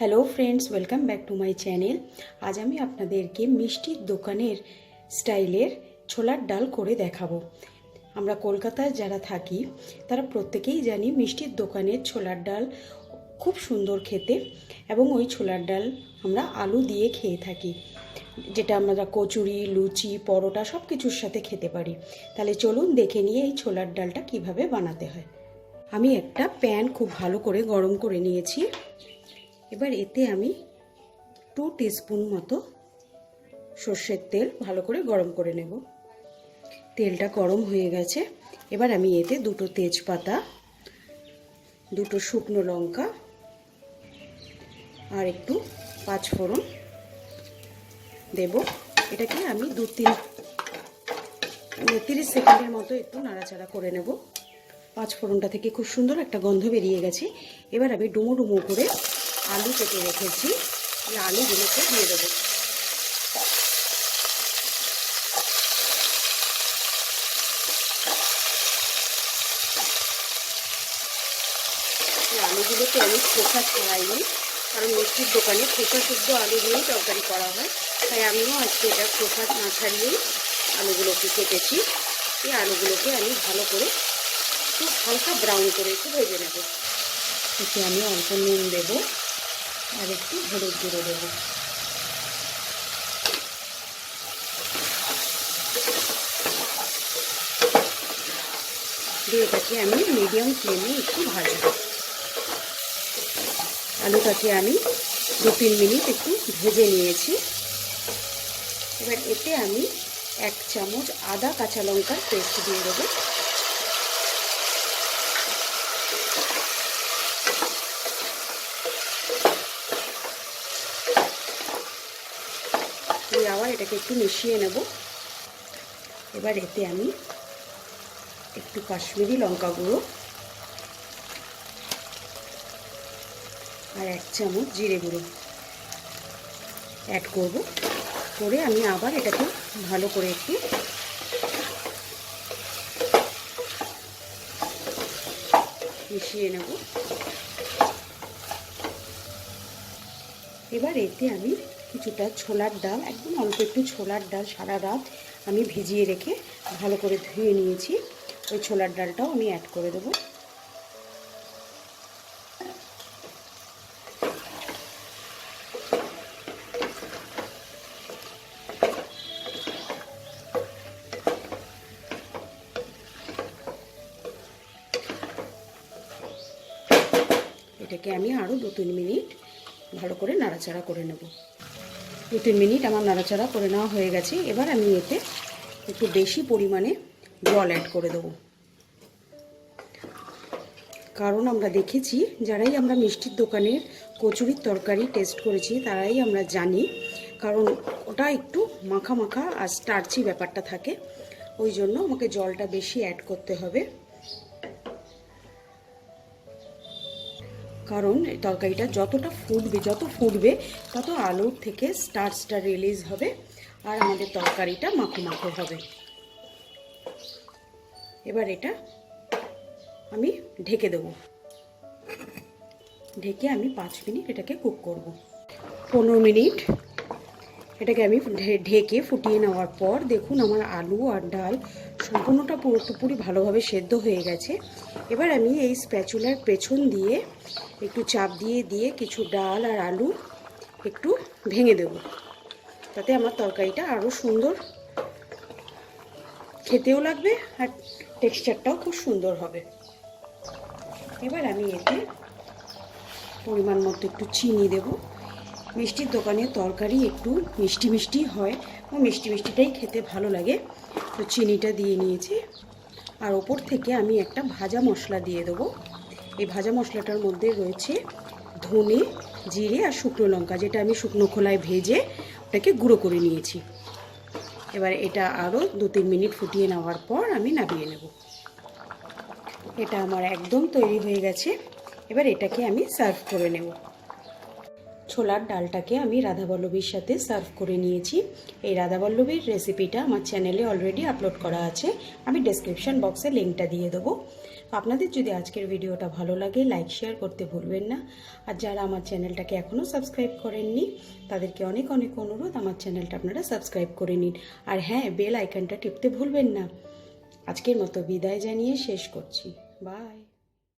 Hello friends, welcome back to my channel. আজ আমি আপনাদেরকে মিষ্টির দোকানের স্টাইলের ছোলার ডাল করে দেখাবো। আমরা কলকাতায় যারা থাকি তারা প্রত্যেকেই জানি মিষ্টির দোকানের ছোলার ডাল খুব সুন্দর খেতে, এবং ওই ছোলার ডাল আমরা আলু দিয়ে খেয়ে থাকি, যেটা আমরা কচুরি, লুচি, পরোটা সব কিছুর সাথে খেতে পারি। তাহলে চলুন দেখে নিয়ে এই ছোলার ডালটা কিভাবে বানাতে হয়। আমি একটা প্যান খুব ভালো করে গরম করে নিয়েছি। এবার এতে আমি 2 টিস্পুন মতো সর্ষের তেল ভালো করে গরম করে নেব। তেলটা গরম হয়ে গেছে। এবার আমি এতে 2টো তেজপাতা, 2টো শুকনো লঙ্কা আর একটু 5 ফোড়ন দেব। এটাকে আমি 30 সেকেন্ডের মতো একটু নাড়াচাড়া করে নেব। 5 ফোড়নটা থেকে খুব সুন্দর একটা গন্ধ বেরিয়ে গেছে। এবার আমি ডুমো ডুমো করে আলু কেটে রেখেছি, এই আলুগুলোকে দিয়ে দেবো। এই আলুগুলোকে আমি খোসা ছাড়াইনি, কারণ মিষ্টির দোকানে খোসা শুদ্ধ আলু দিয়েই তরকারি করা হয়, তাই আমিও আজকে এটা খোসা না ছাড়িয়েই আলুগুলোকে কেটেছি। এই আলুগুলোকে আমি ভালো করে একটু হালকা ব্রাউন করে একটু ভেজে নেব। এতে আমি অল্প নুন দেবো আর একটু হলুদ গুঁড়ো দেবো। দিয়ে এটাকে আমি মিডিয়াম ফ্লেমে একটু ভাজব। আলুটাকে আমি 2-3 মিনিট একটু ভেজে নিয়েছি। এবার এতে আমি 1 চামচ আদা কাঁচা লঙ্কার পেস্ট দিয়ে দেবো। দিয়ে আবার এটাকে একটু মিশিয়ে নেব। এবার এতে আমি একটু কাশ্মীরি লঙ্কা গুঁড়ো আর 1 চামচ জিরে গুঁড়ো অ্যাড করব। করে আমি আবার এটাকে ভালো করে একটু মিশিয়ে নেব। এবার এতে আমি কিছুটা ছোলার ডাল, একদম অল্প একটু ছোলার ডাল সারা রাত আমি ভিজিয়ে রেখে ভালো করে ধুয়ে নিয়েছি, ওই ছোলার ডালটাও আমি অ্যাড করে দেবো। এটাকে আমি আরও 2-3 মিনিট ভালো করে নাড়াচাড়া করে নেব। 2-3 মিনিট আমার নাড়াচাড়া করে নেওয়া হয়ে গেছে। এবার আমি এতে একটু বেশি পরিমাণে জল অ্যাড করে দেবো, কারণ আমরা দেখেছি যারাই আমরা মিষ্টির দোকানের কচুরির তরকারি টেস্ট করেছি তারাই আমরা জানি, কারণ ওটা একটু মাখা মাখা আর স্টার্চি ব্যাপারটা থাকে, ওই জন্য আমাকে জলটা বেশি অ্যাড করতে হবে। কারণ এই তরকারিটা যত ফুটবে তত আলুর থেকে স্টার্চটা রিলিজ হবে আর আমাদের তরকারিটা মাখো মাখো হবে। এবার এটা আমি ঢেকে দেবো। ঢেকে আমি 5 মিনিট এটাকে কুক করব। 15 মিনিট এটাকে আমি ঢেকে ফুটিয়ে নেওয়ার পর দেখুন আমার আলু আর ডাল সম্পূর্ণটা পুরোপুরি ভালোভাবে সেদ্ধ হয়ে গেছে। এবার আমি এই স্প্যাচুলার পেছন দিয়ে একটু চাপ দিয়ে কিছু ডাল আর আলু একটু ভেঙে দেব, তাতে আমার তরকারিটা আরও সুন্দর খেতেও লাগবে আর টেক্সচারটাও খুব সুন্দর হবে। এবার আমি এতে পরিমাণ মতো একটু চিনি দেব। মিষ্টির দোকানের তরকারি একটু মিষ্টি মিষ্টি হয়, ও মিষ্টি মিষ্টিটাই খেতে ভালো লাগে, তো চিনিটা দিয়ে নিয়েছি। আর ওপর থেকে আমি একটা ভাজা মশলা দিয়ে দেবো। এই ভাজা মশলাটার মধ্যে রয়েছে ধনে, জিরে আর শুকনো লঙ্কা, যেটা আমি শুকনো খোলায় ভেজে ওটাকে গুঁড়ো করে নিয়েছি। এবার এটা আরও 2-3 মিনিট ফুটিয়ে নেওয়ার পর আমি নামিয়ে নেব। এটা আমার একদম তৈরি হয়ে গেছে। এবার এটাকে আমি সার্ভ করে নেব। ছোলার ডালটাকে আমি রাধাবল্লভীর সাথে সার্ভ করে নিয়েছি। এই রাধাবল্লভীর রেসিপিটা আমার চ্যানেলে অলরেডি আপলোড করা আছে, আমি ডেসক্রিপশন বক্সে লিঙ্কটা দিয়ে দেবো। আপনাদের যদি আজকের ভিডিওটা ভালো লাগে লাইক শেয়ার করতে ভুলবেন না। আর যারা আমার চ্যানেলটাকে এখনও সাবস্ক্রাইব করেননি তাদেরকে অনেক অনেক অনুরোধ, আমার চ্যানেলটা আপনারা সাবস্ক্রাইব করে নিন। আর হ্যাঁ, বেল আইকনটা টিপতে ভুলবেন না। আজকের মতো বিদায় জানিয়ে শেষ করছি। বাই।